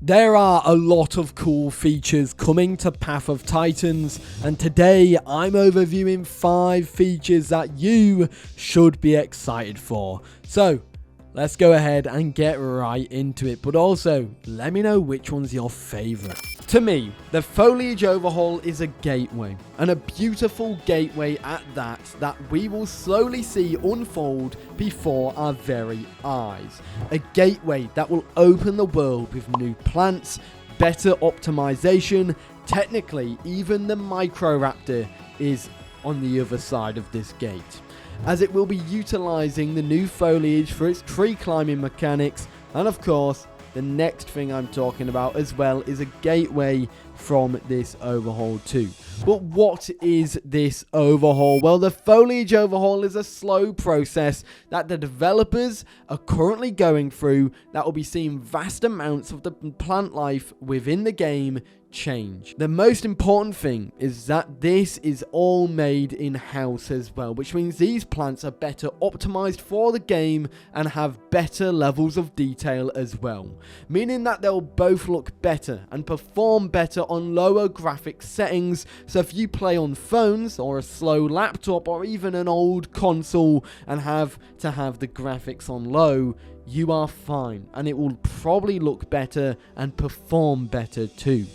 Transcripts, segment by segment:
There are a lot of cool features coming to Path of Titans, and today I'm overviewing 5 features that you should be excited for. So let's go ahead and get right into it, but also let me know which one's your favorite. To me, the Foliage overhaul is a gateway, and a beautiful gateway at that we will slowly see unfold before our very eyes. A gateway that will open the world with new plants, better optimization. Technically, even the Microraptor is on the other side of this gate, as it will be utilizing the new foliage for its tree climbing mechanics. And of course, the next thing I'm talking about as well is a gateway from this overhaul too. But what is this overhaul? Well, the foliage overhaul is a slow process that the developers are currently going through that will be seeing vast amounts of the plant life within the game change. The most important thing is that this is all made in-house as well, which means these plants are better optimized for the game and have better levels of detail as well, meaning that they'll both look better and perform better on lower graphics settings. So if you play on phones or a slow laptop or even an old console and have to have the graphics on low, you are fine, and it will probably look better and perform better too.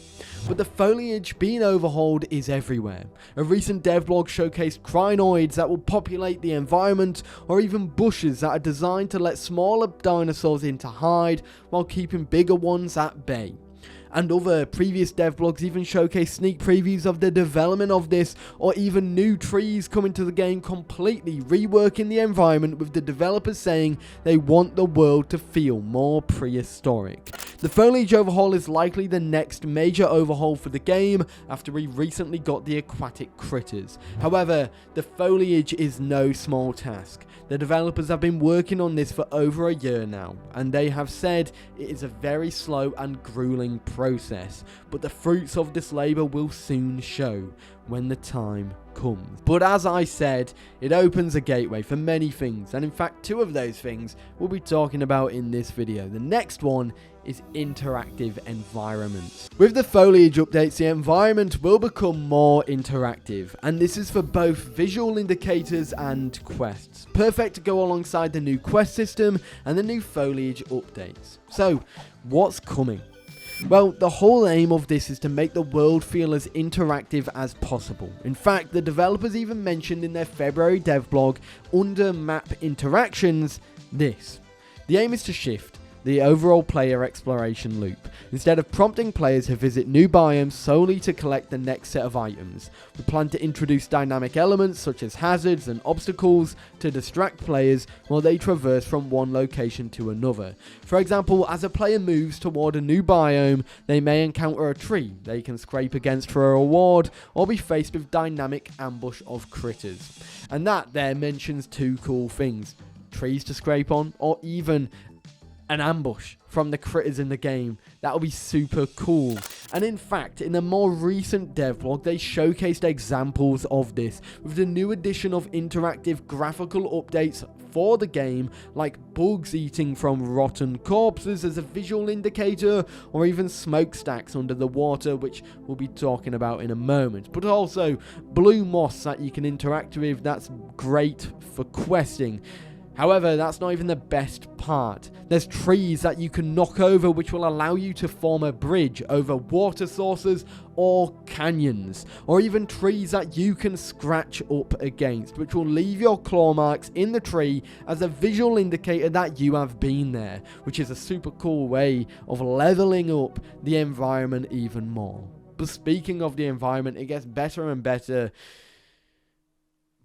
But the foliage being overhauled is everywhere. A recent devlog showcased crinoids that will populate the environment, or even bushes that are designed to let smaller dinosaurs in to hide while keeping bigger ones at bay. And other previous devlogs even showcase sneak previews of the development of this, or even new trees coming to the game, completely reworking the environment, with the developers saying they want the world to feel more prehistoric. The foliage overhaul is likely the next major overhaul for the game after we recently got the aquatic critters. However, the foliage is no small task. The developers have been working on this for over a year now, and they have said it is a very slow and grueling process, but the fruits of this labor will soon show when the time comes. But as I said, it opens a gateway for many things, and in fact 2 of those things we'll be talking about in this video. The next one is interactive environments. With the foliage updates, the environment will become more interactive, and this is for both visual indicators and quests. Perfect to go alongside the new quest system and the new foliage updates. So, what's coming? Well, the whole aim of this is to make the world feel as interactive as possible. In fact, the developers even mentioned in their February devlog under map interactions this. The aim is to shift the overall player exploration loop. Instead of prompting players to visit new biomes solely to collect the next set of items, we plan to introduce dynamic elements such as hazards and obstacles to distract players while they traverse from one location to another. For example, as a player moves toward a new biome, they may encounter a tree they can scrape against for a reward, or be faced with dynamic ambush of critters. And that there mentions 2 cool things: trees to scrape on, or even an ambush from the critters in the game. That will be super cool. And in fact, in a more recent devlog, they showcased examples of this with the new addition of interactive graphical updates for the game, like bugs eating from rotten corpses as a visual indicator, or even smokestacks under the water, which we'll be talking about in a moment. But also blue moss that you can interact with, that's great for questing. However, that's not even the best part. There's trees that you can knock over, which will allow you to form a bridge over water sources or canyons, or even trees that you can scratch up against, which will leave your claw marks in the tree as a visual indicator that you have been there, which is a super cool way of leveling up the environment even more. But speaking of the environment, it gets better and better.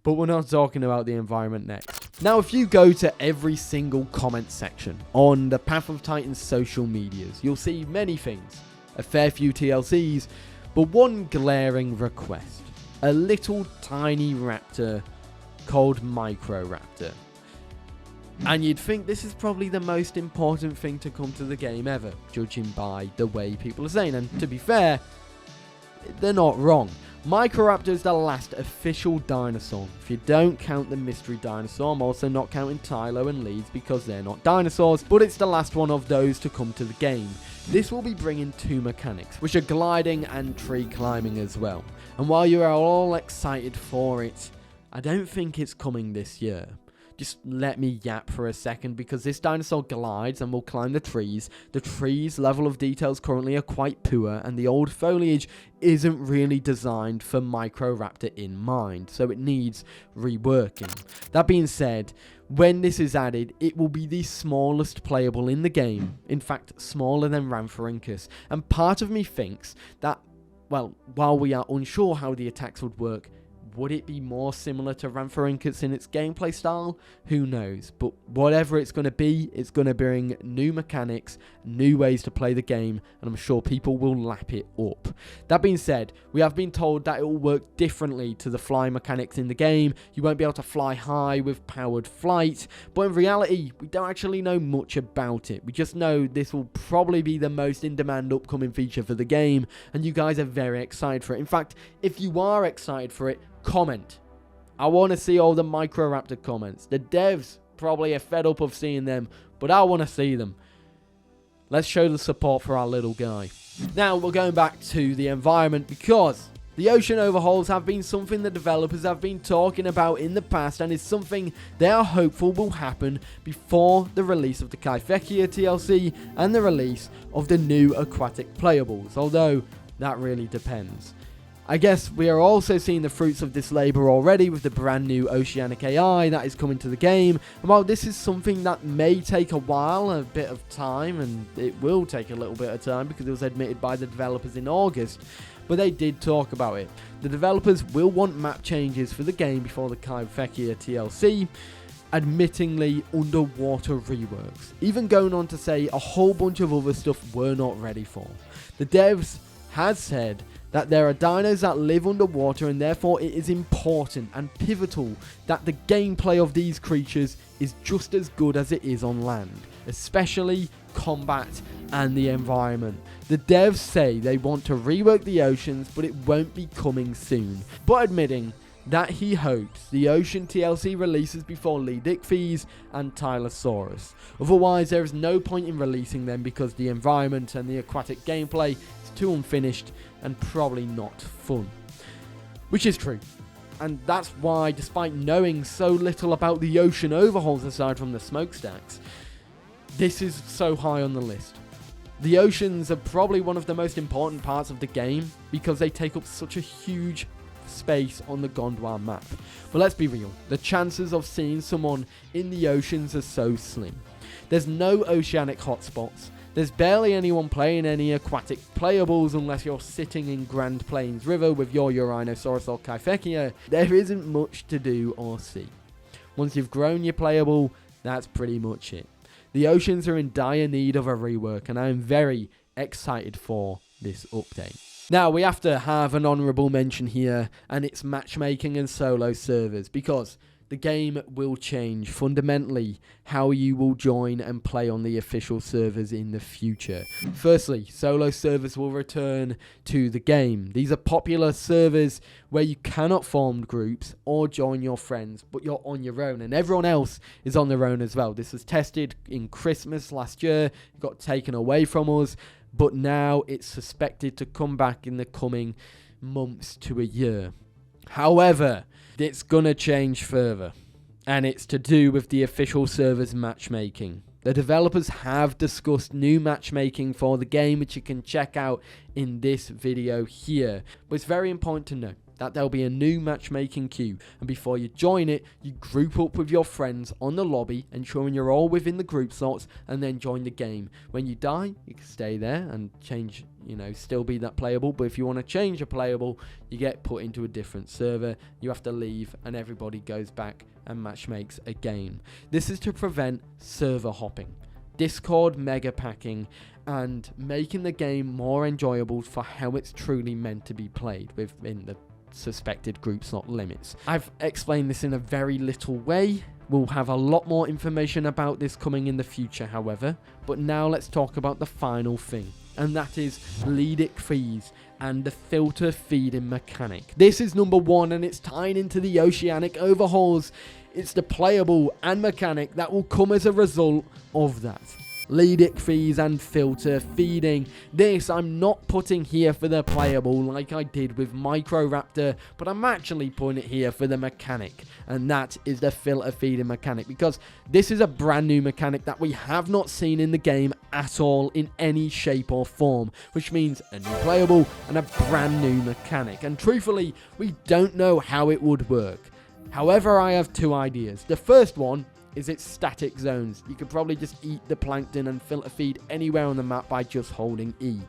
But we're not talking about the environment next. Now, if you go to every single comment section on the Path of Titans social medias, you'll see many things, a fair few TLCs, but one glaring request: a little tiny raptor called Microraptor. And you'd think this is probably the most important thing to come to the game ever, judging by the way people are saying. And to be fair, they're not wrong. Microraptor is the last official dinosaur. If you don't count the mystery dinosaur, I'm also not counting Tylo and Leeds because they're not dinosaurs, but it's the last one of those to come to the game. This will be bringing two mechanics, which are gliding and tree climbing as well. And while you are all excited for it, I don't think it's coming this year. Just let me yap for a second, because this dinosaur glides and will climb the trees. The trees' level of details currently are quite poor, and the old foliage isn't really designed for Microraptor in mind, so it needs reworking. That being said, when this is added, it will be the smallest playable in the game. In fact, smaller than Rhamphorhynchus. And part of me thinks that, well, while we are unsure how the attacks would work, would it be more similar to Rhamphorhynchus in its gameplay style? Who knows? But whatever it's going to be, it's going to bring new mechanics, new ways to play the game, and I'm sure people will lap it up. That being said, we have been told that it will work differently to the fly mechanics in the game. You won't be able to fly high with powered flight, but in reality, we don't actually know much about it. We just know this will probably be the most in-demand upcoming feature for the game, and you guys are very excited for it. In fact, if you are excited for it, comment. I want to see all the Microraptor comments. The devs probably are fed up of seeing them, but I want to see them. Let's show the support for our little guy. Now we're going back to the environment, because the ocean overhauls have been something the developers have been talking about in the past, and is something they are hopeful will happen before the release of the Kyfekia TLC and the release of the new aquatic playables, although that really depends. I guess we are also seeing the fruits of this labour already with the brand new Oceanic AI that is coming to the game. And while this is something that may take a while, a bit of time, and it will take a little bit of time because it was admitted by the developers in August, but they did talk about it. The developers will want map changes for the game before the Kyfekia TLC, admittingly underwater reworks, even going on to say a whole bunch of other stuff we're not ready for. The devs has said that there are dinos that live underwater, and therefore it is important and pivotal that the gameplay of these creatures is just as good as it is on land, especially combat and the environment. The devs say they want to rework the oceans, but it won't be coming soon, but admitting that he hopes the Ocean TLC releases before Leedsichthys and Tylosaurus. Otherwise, there is no point in releasing them because the environment and the aquatic gameplay is too unfinished and probably not fun. Which is true. And that's why, despite knowing so little about the ocean overhauls aside from the smokestacks, this is so high on the list. The oceans are probably one of the most important parts of the game because they take up such a huge space on the Gondwana map. But let's be real, the chances of seeing someone in the oceans are so slim. There's no oceanic hotspots. There's barely anyone playing any aquatic playables unless you're sitting in Grand Plains River with your Urinosaurus or Kyfekia. There isn't much to do or see. Once you've grown your playable, that's pretty much it. The oceans are in dire need of a rework, and I am very excited for this update. Now, we have to have an honourable mention here, and it's matchmaking and solo servers, because the game will change fundamentally how you will join and play on the official servers in the future. Firstly, solo servers will return to the game. These are popular servers where you cannot form groups or join your friends, but you're on your own, and everyone else is on their own as well. This was tested in Christmas last year, it got taken away from us, but now it's suspected to come back in the coming months to a year. However, it's gonna change further, and it's to do with the official servers matchmaking. The developers have discussed new matchmaking for the game, which you can check out in this video here. But it's very important to know that there'll be a new matchmaking queue, and before you join it, you group up with your friends on the lobby, ensuring you're all within the group slots, and then join the game. When you die, you can stay there and change, still be that playable, but if you want to change a playable, you get put into a different server, you have to leave, and everybody goes back and matchmakes again. This is to prevent server hopping, Discord mega packing, and making the game more enjoyable for how it's truly meant to be played within the suspected group slot limits. I've explained this in a very little way. We'll have a lot more information about this coming in the future, however, but now let's talk about the final thing. and that is Leedsichthys and the filter feeding mechanic. This is number 1, and it's tied into the oceanic overhauls. It's the playable and mechanic that will come as a result of that. Leedsichthys and filter feeding. This I'm not putting here for the playable like I did with Microraptor, but I'm actually putting it here for the mechanic, and that is the filter feeding mechanic, because this is a brand new mechanic that we have not seen in the game at all in any shape or form, which means a new playable and a brand new mechanic, and truthfully we don't know how it would work. However, I have 2 ideas. The first one is its static zones. You could probably just eat the plankton and filter feed anywhere on the map by just holding E.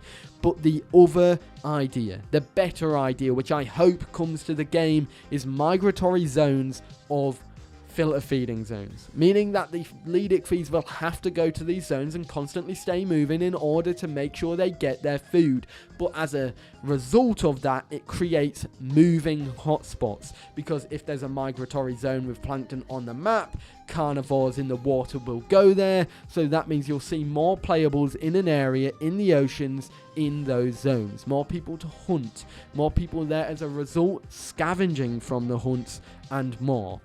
But the other idea, the better idea, which I hope comes to the game, is migratory zones of filter feeding zones, meaning that the Leedsichthys will have to go to these zones and constantly stay moving in order to make sure they get their food. But as a result of that, it creates moving hotspots, because if there's a migratory zone with plankton on the map, carnivores in the water will go there, so that means you'll see more playables in an area in the oceans in those zones, more people to hunt, more people there as a result scavenging from the hunts, and more.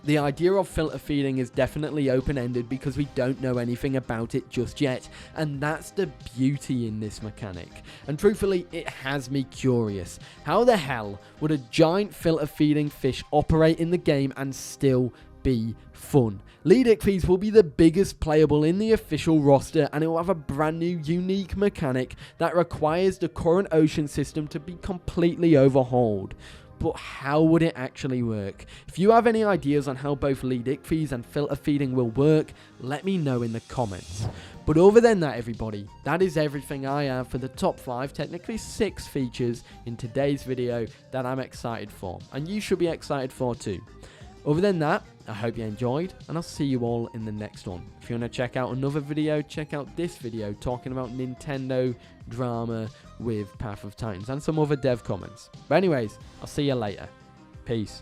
The idea of filter feeding is definitely open-ended because we don't know anything about it just yet, and that's the beauty in this mechanic. And truthfully, it has me curious. How the hell would a giant filter feeding fish operate in the game and still be fun? Leedsichthys will be the biggest playable in the official roster, and it will have a brand new unique mechanic that requires the current ocean system to be completely overhauled. But how would it actually work? If you have any ideas on how both Leedsichthys and filter feeding will work, let me know in the comments. But other than that, everybody, that is everything I have for the top 5, technically 6 features in today's video that I'm excited for, and you should be excited for too. Other than that, I hope you enjoyed, and I'll see you all in the next one. If you want to check out another video, check out this video talking about Nintendo drama with Path of Titans and some other dev comments. But anyways, I'll see you later. Peace.